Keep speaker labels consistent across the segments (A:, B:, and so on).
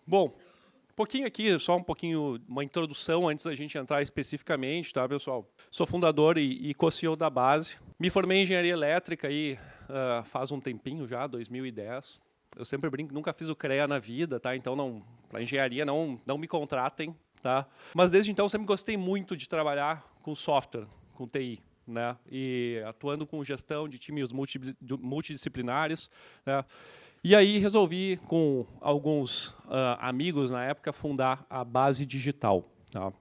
A: Bom, um pouquinho aqui, só um pouquinho, uma introdução antes da gente entrar especificamente, tá, pessoal? Sou fundador e co-CEO da Base. Me formei em engenharia elétrica aí faz um tempinho já, 2010. Eu sempre brinco, nunca fiz o CREA na vida, tá? Então, para engenharia, não me contratem, tá? Mas desde então, sempre gostei muito de trabalhar com software, com TI, né? E atuando com gestão de times multidisciplinares, né? E aí resolvi, com alguns amigos na época, fundar a Base Digital. Tá?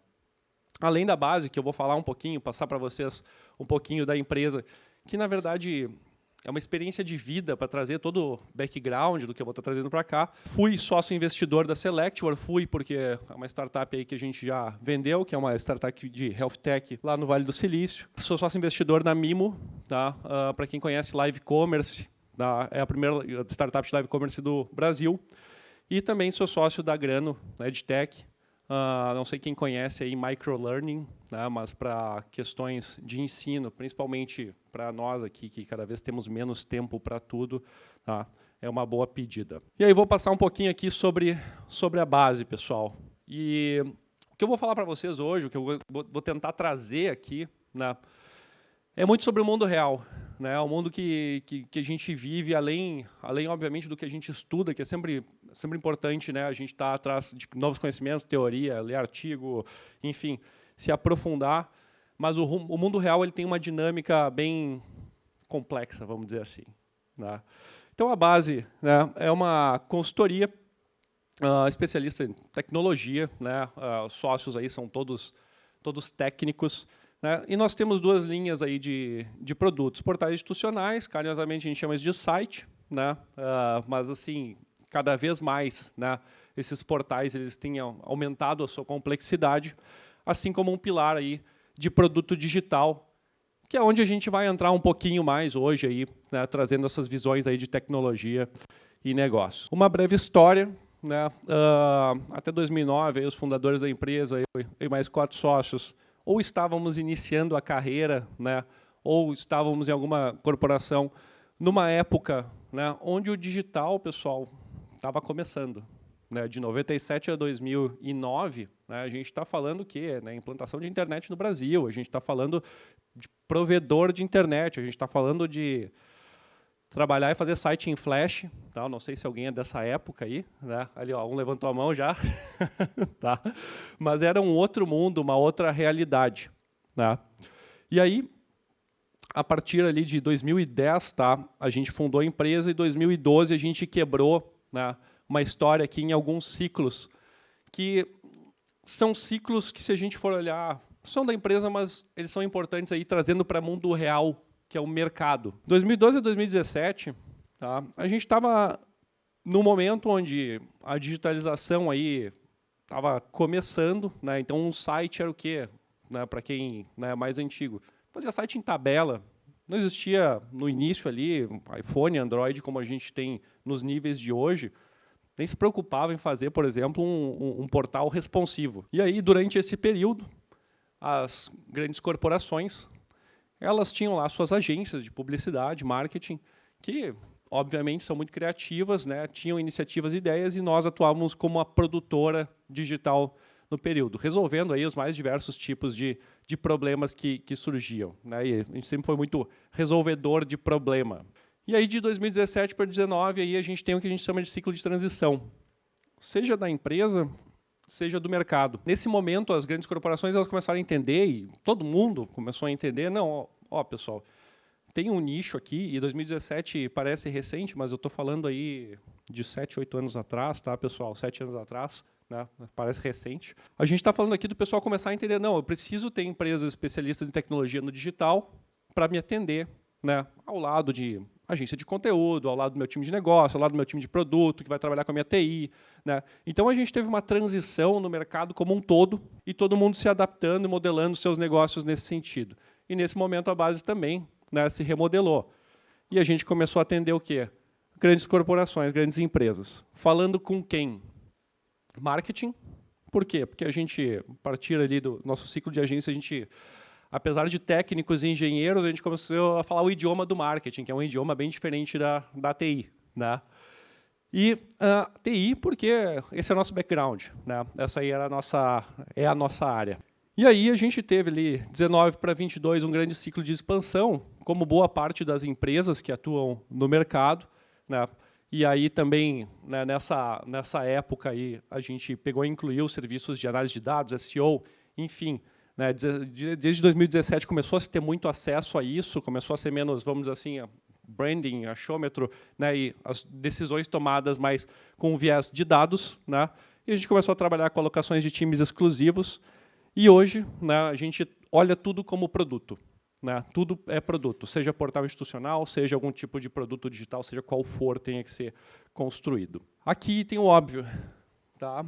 A: Além da Base, que eu vou falar um pouquinho, passar para vocês um pouquinho da empresa, que na verdade é uma experiência de vida para trazer todo o background do que eu vou estar trazendo para cá. Fui sócio investidor da Selectware, porque é uma startup aí que a gente já vendeu, que é uma startup de health tech lá no Vale do Silício. Sou sócio investidor na Mimo, tá? Para quem conhece Live Commerce, é a primeira startup de live commerce do Brasil. E também sou sócio da Grano, na EdTech. Não sei quem conhece aí microlearning, né, mas para questões de ensino, principalmente para nós aqui, que cada vez temos menos tempo para tudo, tá, é uma boa pedida. E aí vou passar um pouquinho aqui sobre a Base, pessoal. E o que eu vou falar para vocês hoje, o que eu vou tentar trazer aqui, né, é muito sobre o mundo real, né? O mundo que a gente vive, além obviamente do que a gente estuda, que é sempre importante, né? A gente está atrás de novos conhecimentos, teoria, ler artigo, enfim, se aprofundar. Mas o mundo real ele tem uma dinâmica bem complexa, vamos dizer assim, né? Então a Base, né, é uma consultoria especialista em tecnologia, né? Os sócios aí são todos técnicos. Né? E nós temos duas linhas aí de produtos. Portais institucionais, carinhosamente a gente chama isso de site, né? Mas assim, cada vez mais, né, esses portais eles têm aumentado a sua complexidade, assim como um pilar aí de produto digital, que é onde a gente vai entrar um pouquinho mais hoje, aí, né, trazendo essas visões aí de tecnologia e negócio. Uma breve história. Né? Até 2009, aí, os fundadores da empresa, eu e mais 4 sócios, ou estávamos iniciando a carreira, né, ou estávamos em alguma corporação, numa época, né, onde o digital, pessoal, estava começando. Né, de 97 a 2009, né, a gente está falando o quê? Né, implantação de internet no Brasil, a gente está falando de provedor de internet, a gente está falando de trabalhar e fazer site em Flash, tá? Não sei se alguém é dessa época aí, né? Ali, ó, um levantou a mão já, tá? Mas era um outro mundo, uma outra realidade, né? E aí, a partir ali de 2010, tá? A gente fundou a empresa e em 2012 a gente quebrou, né, uma história aqui em alguns ciclos que são ciclos que, se a gente for olhar, são da empresa, mas eles são importantes aí trazendo para o mundo real, que é o mercado. 2012 a 2017, tá, a gente estava no momento onde a digitalização aí estava começando, né, então um site era o quê? Né, para quem, né, é mais antigo, fazia site em tabela, não existia no início ali iPhone, Android como a gente tem nos níveis de hoje, nem se preocupava em fazer, por exemplo, um portal responsivo. E aí, durante esse período, as grandes corporações elas tinham lá suas agências de publicidade, marketing, que, obviamente, são muito criativas, né? Tinham iniciativas e ideias, e nós atuávamos como a produtora digital no período, resolvendo aí os mais diversos tipos de problemas que surgiam. Né? E a gente sempre foi muito resolvedor de problema. E aí, de 2017 para 2019, aí a gente tem o que a gente chama de ciclo de transição, seja da empresa, seja do mercado. Nesse momento, as grandes corporações elas começaram a entender, e todo mundo começou a entender, não, ó, pessoal, tem um nicho aqui, e 2017 parece recente, mas eu estou falando aí de 7, 8 anos atrás, tá, pessoal? 7 anos atrás, né? Parece recente. A gente está falando aqui do pessoal começar a entender, não, eu preciso ter empresas especialistas em tecnologia no digital para me atender, né, ao lado de agência de conteúdo, ao lado do meu time de negócio, ao lado do meu time de produto, que vai trabalhar com a minha TI. Né? Então, a gente teve uma transição no mercado como um todo, e todo mundo se adaptando e modelando seus negócios nesse sentido. E, nesse momento, a Base também, né, se remodelou. E a gente começou a atender o quê? Grandes corporações, grandes empresas. Falando com quem? Marketing. Por quê? Porque a gente, a partir ali do nosso ciclo de agência, a gente, apesar de técnicos e engenheiros, a gente começou a falar o idioma do marketing, que é um idioma bem diferente da TI. Né? E TI, porque esse é o nosso background, né? Essa aí é a nossa área. E aí a gente teve ali, 19 para 22, um grande ciclo de expansão, como boa parte das empresas que atuam no mercado, né? E aí também, né, nessa época aí, a gente pegou e incluiu serviços de análise de dados, SEO, enfim, né, desde 2017 começou a se ter muito acesso a isso, começou a ser menos, vamos dizer assim, branding, achômetro, né, e as decisões tomadas mais com viés de dados, né, e a gente começou a trabalhar com alocações de times exclusivos, e hoje, né, a gente olha tudo como produto. Né, tudo é produto, seja portal institucional, seja algum tipo de produto digital, seja qual for, tenha que ser construído. Aqui tem o óbvio, tá?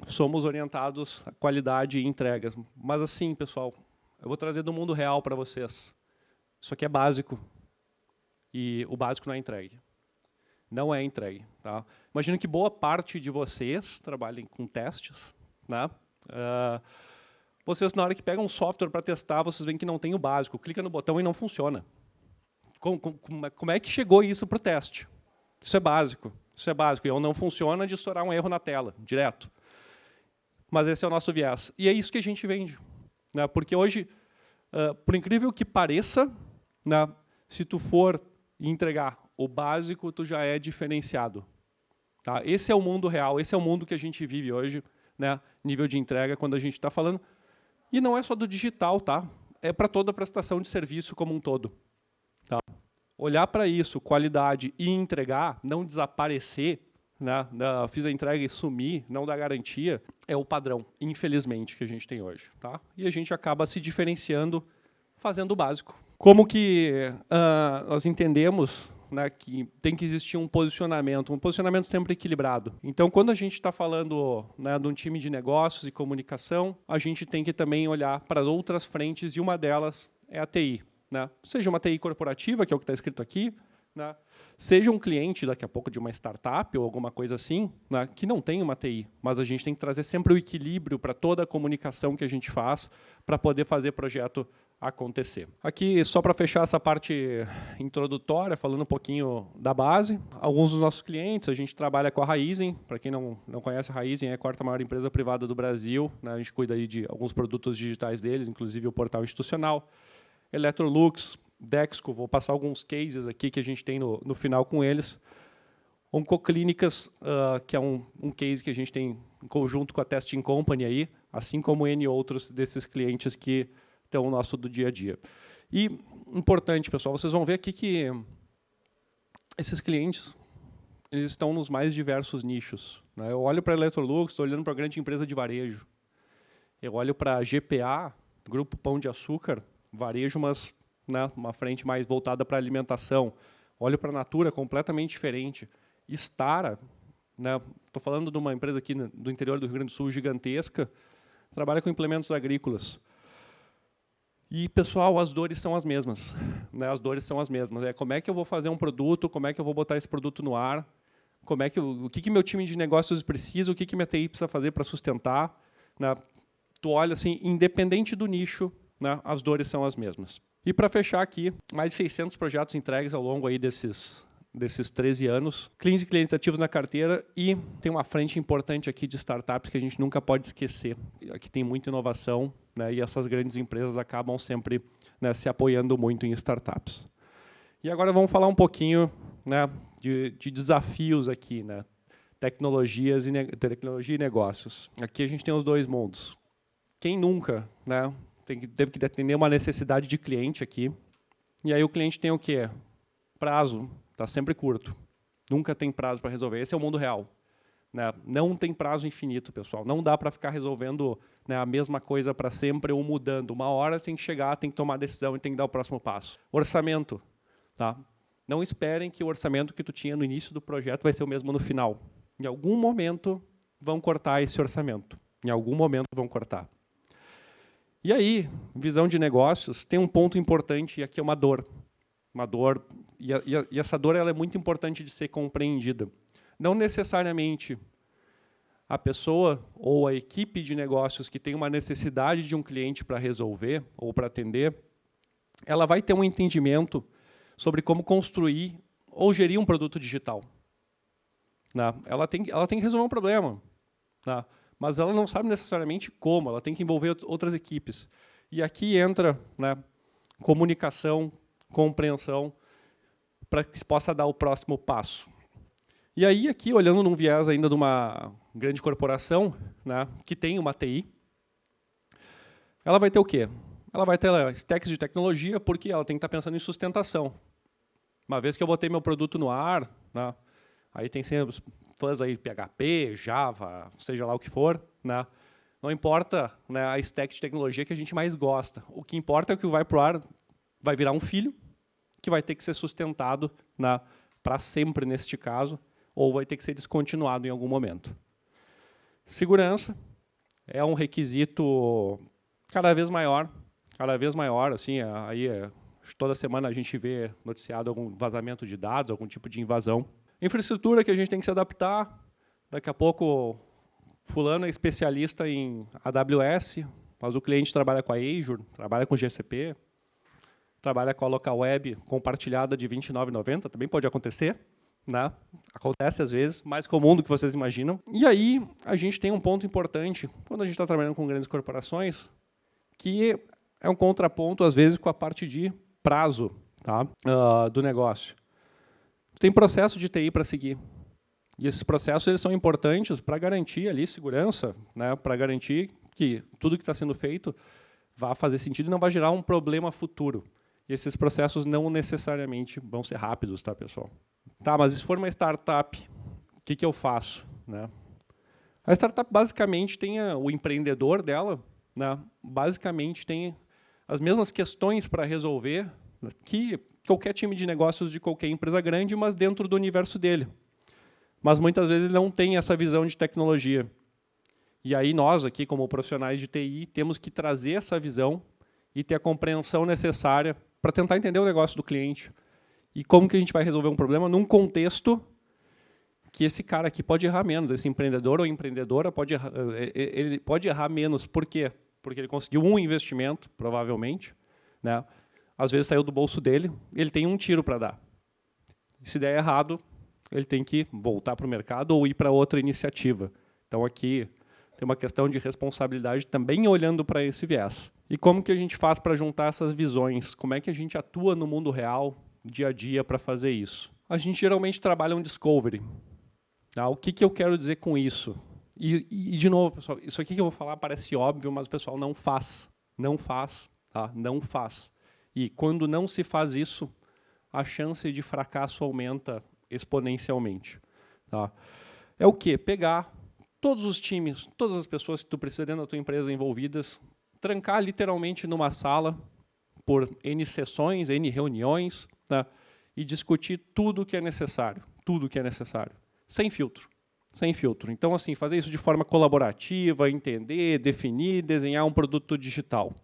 A: Somos orientados à qualidade e entregas. Mas assim, pessoal, eu vou trazer do mundo real para vocês. Isso aqui é básico. E o básico não é entregue. Não é entregue. Tá? Imagino que boa parte de vocês trabalhem com testes. Né? Vocês, na hora que pegam um software para testar, vocês veem que não tem o básico. Clica no botão e não funciona. Como é que chegou isso para o teste? Isso é básico. Isso é básico. E não funciona de estourar um erro na tela, direto. Mas esse é o nosso viés. E é isso que a gente vende. Né? Porque hoje, por incrível que pareça, né, se tu for entregar o básico, tu já é diferenciado. Tá? Esse é o mundo real, esse é o mundo que a gente vive hoje, né, nível de entrega, quando a gente está falando. E não é só do digital, tá? É para toda a prestação de serviço como um todo. Tá? Olhar para isso, qualidade e entregar, não desaparecer, né? Fiz a entrega e sumir, não dar garantia, é o padrão, infelizmente, que a gente tem hoje. Tá? E a gente acaba se diferenciando fazendo o básico. Como que nós entendemos, né, que tem que existir um posicionamento sempre equilibrado. Então, quando a gente está falando, né, de um time de negócios e comunicação, a gente tem que também olhar para outras frentes, e uma delas é a TI. Né? Seja uma TI corporativa, que é o que está escrito aqui, né? Seja um cliente, daqui a pouco, de uma startup ou alguma coisa assim, né, que não tem uma TI, mas a gente tem que trazer sempre o equilíbrio para toda a comunicação que a gente faz para poder fazer projeto acontecer. Aqui, só para fechar essa parte introdutória, falando um pouquinho da base. Alguns dos nossos clientes, a gente trabalha com a Raizen. Para quem não conhece, a Raizen é a quarta maior empresa privada do Brasil. Né? A gente cuida aí de alguns produtos digitais deles, inclusive o portal institucional. Electrolux, Dexco, vou passar alguns cases aqui que a gente tem no final com eles. Oncoclínicas, que é um case que a gente tem em conjunto com a Testing Company, aí, assim como N outros desses clientes que estão no nosso do dia a dia. E, importante, pessoal, vocês vão ver aqui que esses clientes eles estão nos mais diversos nichos. Né? Eu olho para a Electrolux, estou olhando para a grande empresa de varejo. Eu olho para a GPA, Grupo Pão de Açúcar, varejo, mas né, uma frente mais voltada para alimentação. Olho para a Natura, completamente diferente. Stara, né, estou falando de uma empresa aqui do interior do Rio Grande do Sul, gigantesca, trabalha com implementos agrícolas. E, pessoal, as dores são as mesmas. Né, as dores são as mesmas. Como é que eu vou fazer um produto, como é que eu vou botar esse produto no ar, o que meu time de negócios precisa, o que minha TI precisa fazer para sustentar. Né, tu olha assim, independente do nicho, né, as dores são as mesmas. E para fechar aqui, mais de 600 projetos entregues ao longo aí desses 13 anos, 15 clientes ativos na carteira e tem uma frente importante aqui de startups que a gente nunca pode esquecer. Aqui tem muita inovação, né, e essas grandes empresas acabam sempre, né, se apoiando muito em startups. E agora vamos falar um pouquinho, né, de desafios aqui, né, tecnologia e negócios. Aqui a gente tem os dois mundos. Quem nunca, né, teve que atender uma necessidade de cliente aqui, e aí o cliente tem o quê? Prazo, está sempre curto. Nunca tem prazo para resolver. Esse é o mundo real. Né? Não tem prazo infinito, pessoal. Não dá para ficar resolvendo, né, a mesma coisa para sempre ou mudando. Uma hora tem que chegar, tem que tomar decisão e tem que dar o próximo passo. Orçamento. Tá? Não esperem que o orçamento que tu tinha no início do projeto vai ser o mesmo no final. Em algum momento vão cortar esse orçamento. Em algum momento vão cortar. E aí, visão de negócios, tem um ponto importante, e aqui é uma dor. Uma dor, e essa dor ela é muito importante de ser compreendida. Não necessariamente a pessoa ou a equipe de negócios que tem uma necessidade de um cliente para resolver ou para atender, ela vai ter um entendimento sobre como construir ou gerir um produto digital. né? Ela tem que resolver um problema, né? Mas ela não sabe necessariamente como, ela tem que envolver outras equipes. E aqui entra, né, comunicação, compreensão, para que se possa dar o próximo passo. E aí, aqui, olhando num viés ainda de uma grande corporação, né, que tem uma TI, ela vai ter o quê? Ela vai ter stacks de tecnologia, porque ela tem que estar pensando em sustentação. Uma vez que eu botei meu produto no ar, né, aí tem sempre os fãs aí PHP, Java, seja lá o que for, né, não importa, né, a stack de tecnologia que a gente mais gosta. O que importa é que o que vai para o ar vai virar um filho que vai ter que ser sustentado, né, para sempre neste caso, ou vai ter que ser descontinuado em algum momento. Segurança é um requisito cada vez maior, assim, aí toda semana a gente vê noticiado algum vazamento de dados, algum tipo de invasão. Infraestrutura que a gente tem que se adaptar. Daqui a pouco, fulano é especialista em AWS, mas o cliente trabalha com a Azure, trabalha com GCP, trabalha com a local web compartilhada de R$ 29,90, também pode acontecer, né? Acontece às vezes, mais comum do que vocês imaginam. E aí a gente tem um ponto importante, quando a gente está trabalhando com grandes corporações, que é um contraponto, às vezes, com a parte de prazo, tá? Do negócio. Tem processo de TI para seguir. E esses processos eles são importantes para garantir ali segurança, né? Para garantir que tudo que está sendo feito vai fazer sentido e não vai gerar um problema futuro. E esses processos não necessariamente vão ser rápidos, tá, pessoal? Tá, mas se for uma startup, o que eu faço, né? A startup basicamente tem o empreendedor dela, né? Basicamente tem as mesmas questões para resolver que qualquer time de negócios de qualquer empresa grande, mas dentro do universo dele. Mas muitas vezes não tem essa visão de tecnologia. E aí nós aqui, como profissionais de TI, temos que trazer essa visão e ter a compreensão necessária para tentar entender o negócio do cliente e como que a gente vai resolver um problema num contexto que esse cara aqui pode errar menos, esse empreendedor ou empreendedora ele pode errar menos. Por quê? Porque ele conseguiu um investimento, provavelmente, né? Às vezes saiu do bolso dele, ele tem um tiro para dar. Se der errado, ele tem que voltar para o mercado ou ir para outra iniciativa. Então, aqui tem uma questão de responsabilidade também olhando para esse viés. E como que a gente faz para juntar essas visões? Como é que a gente atua no mundo real, dia a dia, para fazer isso? A gente geralmente trabalha um discovery. Tá? O que eu quero dizer com isso? E, de novo, pessoal, isso aqui que eu vou falar parece óbvio, mas o pessoal não faz. Não faz. Tá? Não faz. E quando não se faz isso, a chance de fracasso aumenta exponencialmente. Tá? É o quê? Pegar todos os times, todas as pessoas que tu precisa dentro da tua empresa envolvidas, trancar literalmente numa sala por N sessões, N reuniões, tá? E discutir tudo que é necessário, sem filtro. Sem filtro. Então, assim, fazer isso de forma colaborativa, entender, definir, desenhar um produto digital.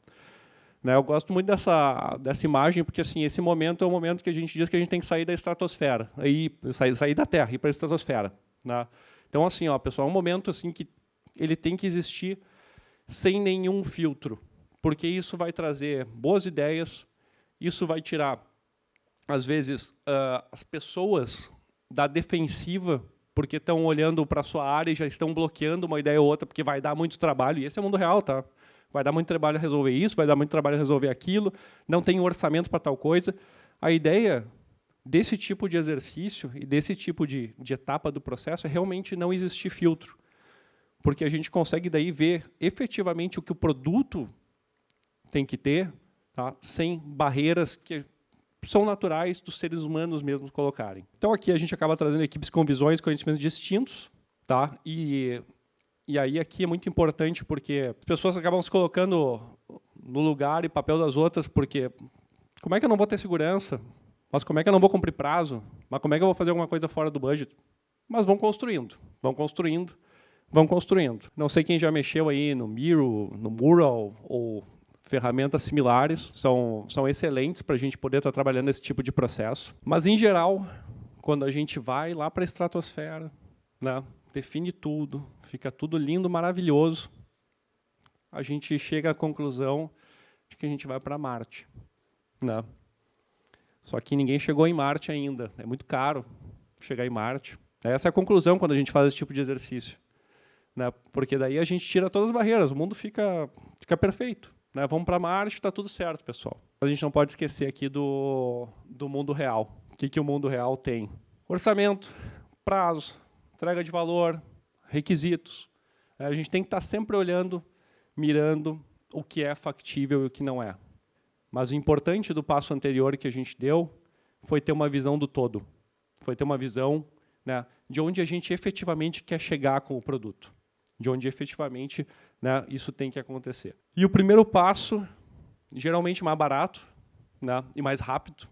A: Né, eu gosto muito dessa imagem, porque assim, esse momento é o momento que a gente diz que a gente tem que sair da estratosfera, sair da Terra, ir para a estratosfera. Né? Então, assim, ó, pessoal, é um momento assim, que ele tem que existir sem nenhum filtro, porque isso vai trazer boas ideias, isso vai tirar, às vezes, as pessoas da defensiva, porque estão olhando para a sua área e já estão bloqueando uma ideia ou outra, porque vai dar muito trabalho, e esse é o mundo real, tá? Vai dar muito trabalho resolver isso, vai dar muito trabalho resolver aquilo, não tem orçamento para tal coisa. A ideia desse tipo de exercício e desse tipo de etapa do processo é realmente não existir filtro, porque a gente consegue daí ver efetivamente o que o produto tem que ter, tá? Sem barreiras que são naturais dos seres humanos mesmos colocarem. Então, aqui a gente acaba trazendo equipes com visões, conhecimentos distintos, tá? E aí aqui é muito importante, porque as pessoas acabam se colocando no lugar e papel das outras, porque como é que eu não vou ter segurança? Mas como é que eu não vou cumprir prazo? Mas como é que eu vou fazer alguma coisa fora do budget? Mas vão construindo, vão construindo, vão construindo. Não sei quem já mexeu aí no Miro, no Mural, ou ferramentas similares, são excelentes para a gente poder estar trabalhando esse tipo de processo. Mas, em geral, quando a gente vai lá para a estratosfera, né, define tudo, fica tudo lindo, maravilhoso, a gente chega à conclusão de que a gente vai para Marte. Né? Só que ninguém chegou em Marte ainda. É muito caro chegar em Marte. Essa é a conclusão quando a gente faz esse tipo de exercício, né? Porque daí a gente tira todas as barreiras, o mundo fica perfeito, né? Vamos para Marte, está tudo certo, pessoal. A gente não pode esquecer aqui do mundo real. O que o mundo real tem? Orçamento, prazo, entrega de valor, requisitos. A gente tem que estar sempre olhando, mirando o que é factível e o que não é. Mas o importante do passo anterior que a gente deu foi ter uma visão do todo. Foi ter uma visão, né, de onde a gente efetivamente quer chegar com o produto. De onde efetivamente, né, isso tem que acontecer. E o primeiro passo, geralmente mais barato, né, e mais rápido,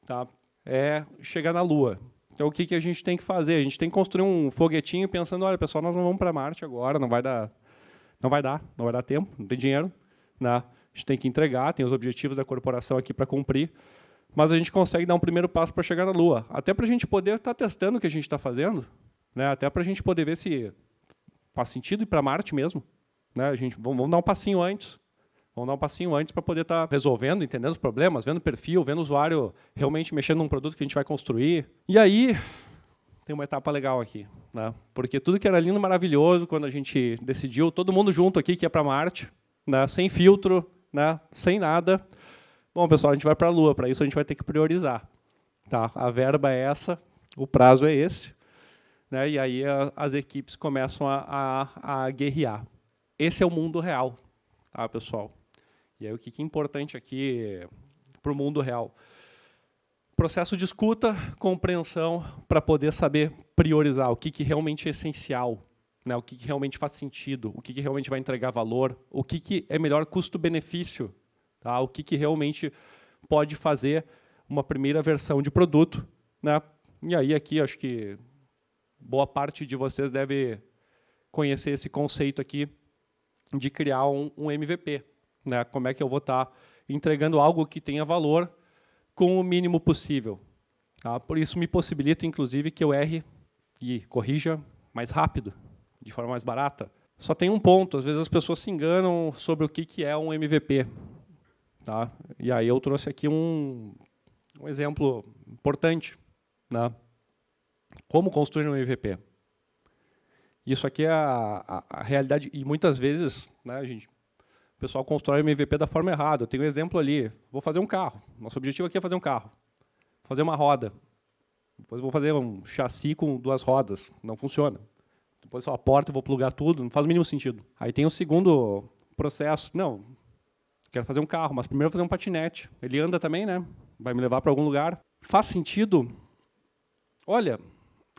A: tá, é chegar na Lua. Então, o que a gente tem que fazer? A gente tem que construir um foguetinho pensando, olha, pessoal, nós não vamos para Marte agora, não vai dar tempo, não tem dinheiro, né? A gente tem que entregar, tem os objetivos da corporação aqui para cumprir, mas a gente consegue dar um primeiro passo para chegar na Lua, até para a gente poder estar testando o que a gente está fazendo, né? Até para a gente poder ver se faz sentido ir para Marte mesmo, né? Vamos dar um passinho antes. Vamos dar um passinho antes para poder estar resolvendo, entendendo os problemas, vendo o perfil, vendo o usuário realmente mexendo num produto que a gente vai construir. E aí, tem uma etapa legal aqui, né? Porque tudo que era lindo, maravilhoso, quando a gente decidiu, todo mundo junto aqui que ia para Marte, né? Sem filtro, né? Sem nada. Bom, pessoal, a gente vai para a Lua, para isso a gente vai ter que priorizar. Tá? A verba é essa, o prazo é esse, né? E aí as equipes começam a guerrear. Esse é o mundo real, tá, pessoal? E aí o que é importante aqui para o mundo real? Processo de escuta, compreensão, para poder saber priorizar o que realmente é essencial, né? O que realmente faz sentido, o que realmente vai entregar valor, o que é melhor custo-benefício, tá? O que realmente pode fazer uma primeira versão de produto, né? E aí aqui acho que boa parte de vocês deve conhecer esse conceito aqui de criar um MVP, né? Como é que eu vou estar entregando algo que tenha valor com o mínimo possível. Tá? Por isso me possibilita, inclusive, que eu erre e corrija mais rápido, de forma mais barata. Só tem um ponto, às vezes as pessoas se enganam sobre o que é um MVP. Tá? E aí eu trouxe aqui um exemplo importante. Né? Como construir um MVP. Isso aqui é a realidade, e muitas vezes, né, o pessoal constrói o MVP da forma errada. Eu tenho um exemplo ali. Vou fazer um carro. Nosso objetivo aqui é fazer um carro. Vou fazer uma roda. Depois vou fazer um chassi com 2 rodas. Não funciona. Depois só a porta, vou plugar tudo. Não faz o mínimo sentido. Aí tem o segundo processo. Não, quero fazer um carro, mas primeiro fazer um patinete. Ele anda também, né? Vai me levar para algum lugar. Faz sentido? Olha,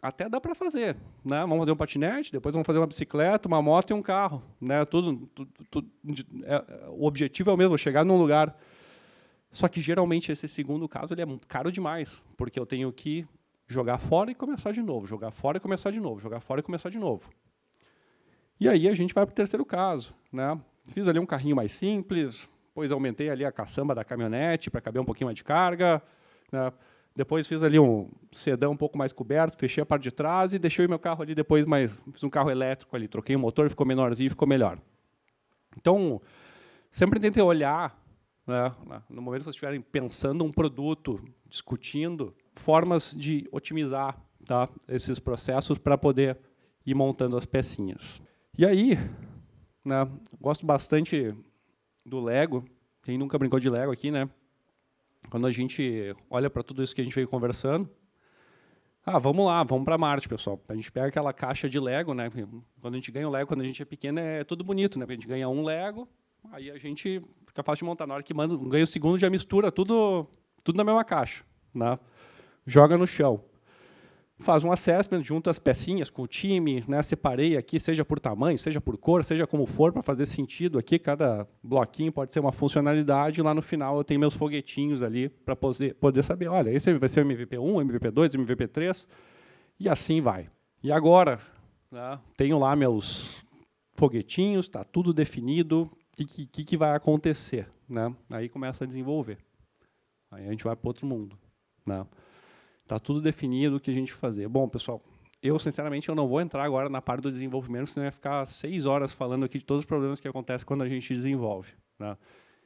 A: até dá para fazer, né? Vamos fazer um patinete, depois vamos fazer uma bicicleta, uma moto e um carro, né? O objetivo é o mesmo, chegar num lugar. Só que geralmente esse segundo caso ele é caro demais, porque eu tenho que jogar fora e começar de novo, jogar fora e começar de novo, jogar fora e começar de novo. E aí a gente vai para o terceiro caso, né? Fiz ali um carrinho mais simples, depois aumentei ali a caçamba da caminhonete para caber um pouquinho mais de carga, né? Depois fiz ali um sedã um pouco mais coberto, fechei a parte de trás e deixei o meu carro ali depois fiz um carro elétrico ali, troquei o motor, ficou menorzinho, ficou melhor. Então, sempre tentem olhar, né, no momento que vocês estiverem pensando um produto, discutindo, formas de otimizar, tá, esses processos para poder ir montando as pecinhas. E aí, né, gosto bastante do Lego. Quem nunca brincou de Lego aqui, né? Quando a gente olha para tudo isso que a gente veio conversando, vamos lá, vamos para Marte, pessoal. A gente pega aquela caixa de Lego, né? Quando a gente ganha o Lego, quando a gente é pequeno, é tudo bonito, né? A gente ganha um Lego, aí a gente fica fácil de montar. Na hora que ganha o segundo, já mistura tudo na mesma caixa, né? Joga no chão. Faz um assessment, junta as pecinhas com o time, né? Separei aqui, seja por tamanho, seja por cor, seja como for, para fazer sentido aqui. Cada bloquinho pode ser uma funcionalidade. E lá no final eu tenho meus foguetinhos ali para poder saber, olha, esse vai ser o MVP1, MVP2, MVP3, e assim vai. E agora, né, tenho lá meus foguetinhos, está tudo definido, o que vai acontecer? Né? Aí começa a desenvolver. Aí a gente vai para outro mundo. Né? Está tudo definido o que a gente fazer. Bom, pessoal, eu, sinceramente, eu não vou entrar agora na parte do desenvolvimento, senão eu ia ficar 6 horas falando aqui de todos os problemas que acontecem quando a gente desenvolve. Né?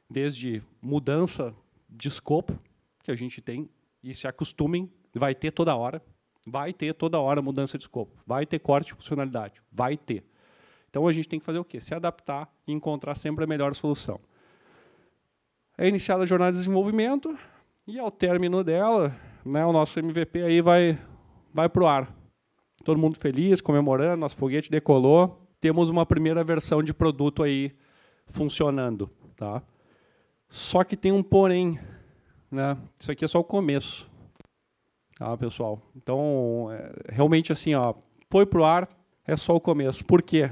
A: Desde mudança de escopo, que a gente tem, e se acostumem, vai ter toda hora. Vai ter toda hora mudança de escopo, vai ter corte de funcionalidade, vai ter. Então a gente tem que fazer o quê? Se adaptar e encontrar sempre a melhor solução. É iniciada a jornada de desenvolvimento e ao término dela, né, o nosso MVP aí vai para o ar. Todo mundo feliz, comemorando, nosso foguete decolou. Temos uma primeira versão de produto aí funcionando. Tá? Só que tem um porém. Né? Isso aqui é só o começo. Tá, pessoal? Então, realmente assim, ó, foi para o ar, é só o começo. Por quê?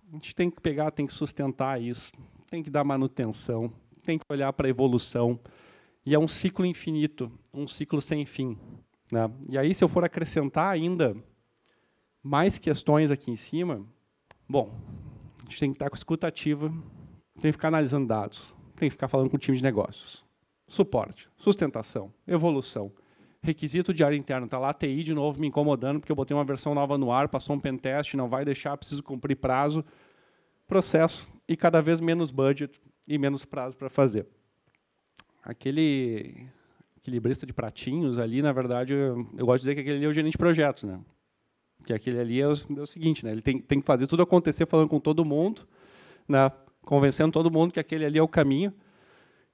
A: A gente tem que pegar, tem que sustentar isso, tem que dar manutenção, tem que olhar para a evolução. E é um ciclo infinito, um ciclo sem fim. Né? E aí, se eu for acrescentar ainda mais questões aqui em cima, bom, a gente tem que estar com escuta ativa, tem que ficar analisando dados, tem que ficar falando com o time de negócios. Suporte, sustentação, evolução. Requisito de área interna, está lá a TI de novo me incomodando, porque eu botei uma versão nova no ar, passou um pentest, não vai deixar, preciso cumprir prazo. Processo e cada vez menos budget e menos prazo para fazer. Aquele equilibrista de pratinhos ali, na verdade, eu gosto de dizer que aquele ali é o gerente de projetos. Né? Que aquele ali é o seguinte, né? Ele tem que fazer tudo acontecer falando com todo mundo, né? Convencendo todo mundo que aquele ali é o caminho,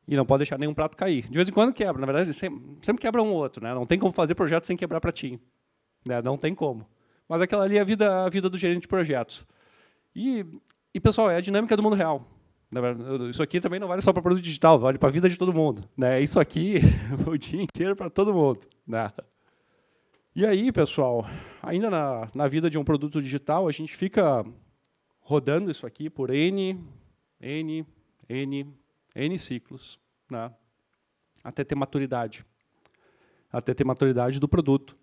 A: e não pode deixar nenhum prato cair. De vez em quando quebra, na verdade, sempre quebra um ou outro. Né? Não tem como fazer projeto sem quebrar pratinho. Né? Não tem como. Mas aquela ali é a vida do gerente de projetos. E, pessoal, é a dinâmica do mundo real. Isso aqui também não vale só para produto digital, vale para a vida de todo mundo. Né? Isso aqui, o dia inteiro para todo mundo. Né? E aí, pessoal, ainda na vida de um produto digital, a gente fica rodando isso aqui por N ciclos, né? Até ter maturidade. Até ter maturidade do produto,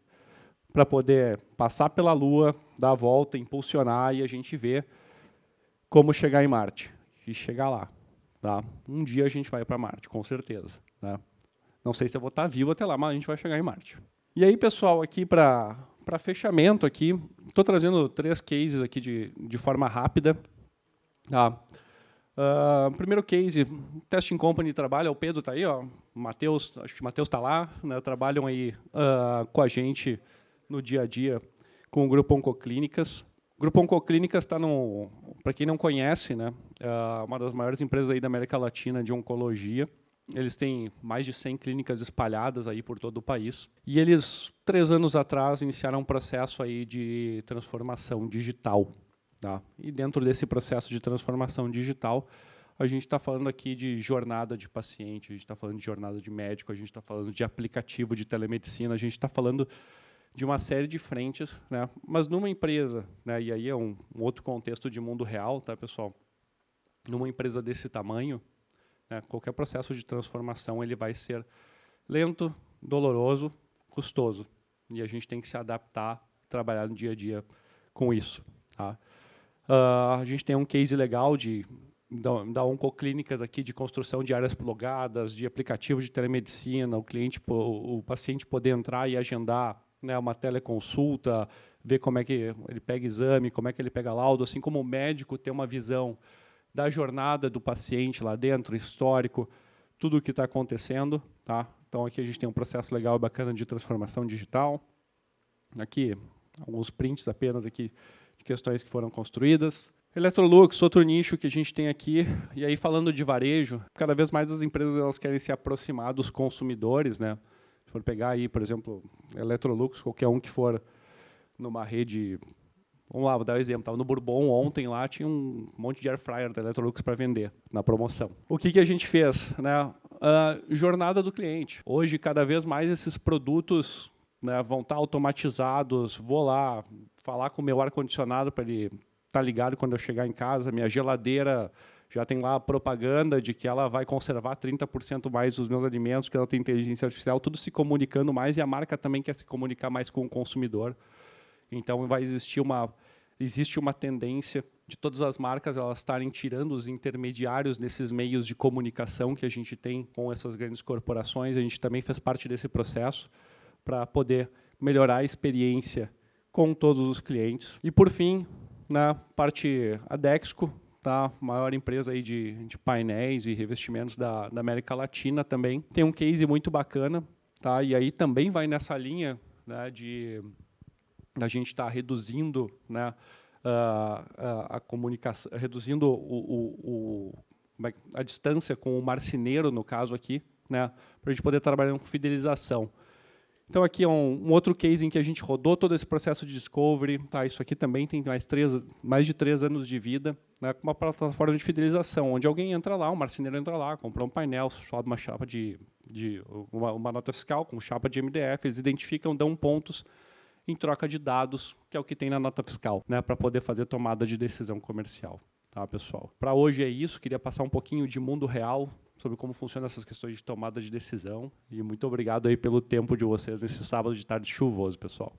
A: para poder passar pela Lua, dar a volta, impulsionar e a gente ver como chegar em Marte. E chegar lá. Tá? Um dia a gente vai para Marte, com certeza. Né? Não sei se eu vou estar vivo até lá, mas a gente vai chegar em Marte. E aí, pessoal, aqui para fechamento, estou trazendo 3 cases aqui de forma rápida. Tá? Primeiro case, Testing Company trabalha, o Pedro está aí, ó, Matheus, acho que o Matheus está lá, né, trabalham aí com a gente no dia a dia com o Grupo Oncoclínicas. O Grupo Oncoclínicas está para quem não conhece, né, uma das maiores empresas aí da América Latina de oncologia. Eles têm mais de 100 clínicas espalhadas aí por todo o país. E eles, 3 anos atrás, iniciaram um processo aí de transformação digital. Tá? E dentro desse processo de transformação digital, a gente está falando aqui de jornada de paciente, a gente está falando de jornada de médico, a gente está falando de aplicativo de telemedicina, a gente está falando de uma série de frentes, né? Mas numa empresa, né? E aí é um outro contexto de mundo real, tá, pessoal? Numa empresa desse tamanho, né, qualquer processo de transformação ele vai ser lento, doloroso, custoso. E a gente tem que se adaptar, trabalhar no dia a dia com isso. Tá? A gente tem um case legal da Oncoclínicas aqui de construção de áreas plugadas, de aplicativo de telemedicina, o paciente poder entrar e agendar, né, uma teleconsulta, ver como é que ele pega exame, como é que ele pega laudo, assim como o médico ter uma visão da jornada do paciente lá dentro, histórico, tudo o que está acontecendo. Tá? Então, aqui a gente tem um processo legal e bacana de transformação digital. Aqui, alguns prints apenas aqui de questões que foram construídas. Electrolux, outro nicho que a gente tem aqui. E aí, falando de varejo, cada vez mais as empresas elas querem se aproximar dos consumidores. Né? Se for pegar aí, por exemplo, Electrolux, qualquer um que for numa rede... Vamos lá, vou dar um exemplo. Estava no Bourbon ontem, lá tinha um monte de air fryer da Electrolux para vender, na promoção. O que a gente fez? Né? Jornada do cliente. Hoje, cada vez mais esses produtos, né, vão estar automatizados. Vou lá falar com o meu ar-condicionado para ele estar ligado quando eu chegar em casa. Minha geladeira já tem lá a propaganda de que ela vai conservar 30% mais os meus alimentos, que ela tem inteligência artificial, tudo se comunicando mais, e a marca também quer se comunicar mais com o consumidor. Então, existe uma tendência de todas as marcas elas estarem tirando os intermediários nesses meios de comunicação que a gente tem com essas grandes corporações. A gente também fez parte desse processo para poder melhorar a experiência com todos os clientes. E, por fim, na parte Adexco, tá? Maior empresa aí de painéis e revestimentos da América Latina também. Tem um case muito bacana, tá? E aí também vai nessa linha, né, de a gente estar reduzindo, né, a comunicação, reduzindo a distância com o marceneiro, no caso aqui, né, para a gente poder trabalhar com fidelização. Então, aqui é um outro case em que a gente rodou todo esse processo de discovery. Tá? Isso aqui também tem mais de 3 anos de vida, né, com uma plataforma de fidelização, onde alguém entra lá, um marceneiro entra lá, compra um painel, sobe uma chapa uma nota fiscal com chapa de MDF, eles identificam, dão pontos em troca de dados, que é o que tem na nota fiscal, né, para poder fazer tomada de decisão comercial. Tá, pessoal? Para hoje é isso. Queria passar um pouquinho de mundo real sobre como funcionam essas questões de tomada de decisão. E muito obrigado aí pelo tempo de vocês nesse sábado de tarde chuvoso, pessoal.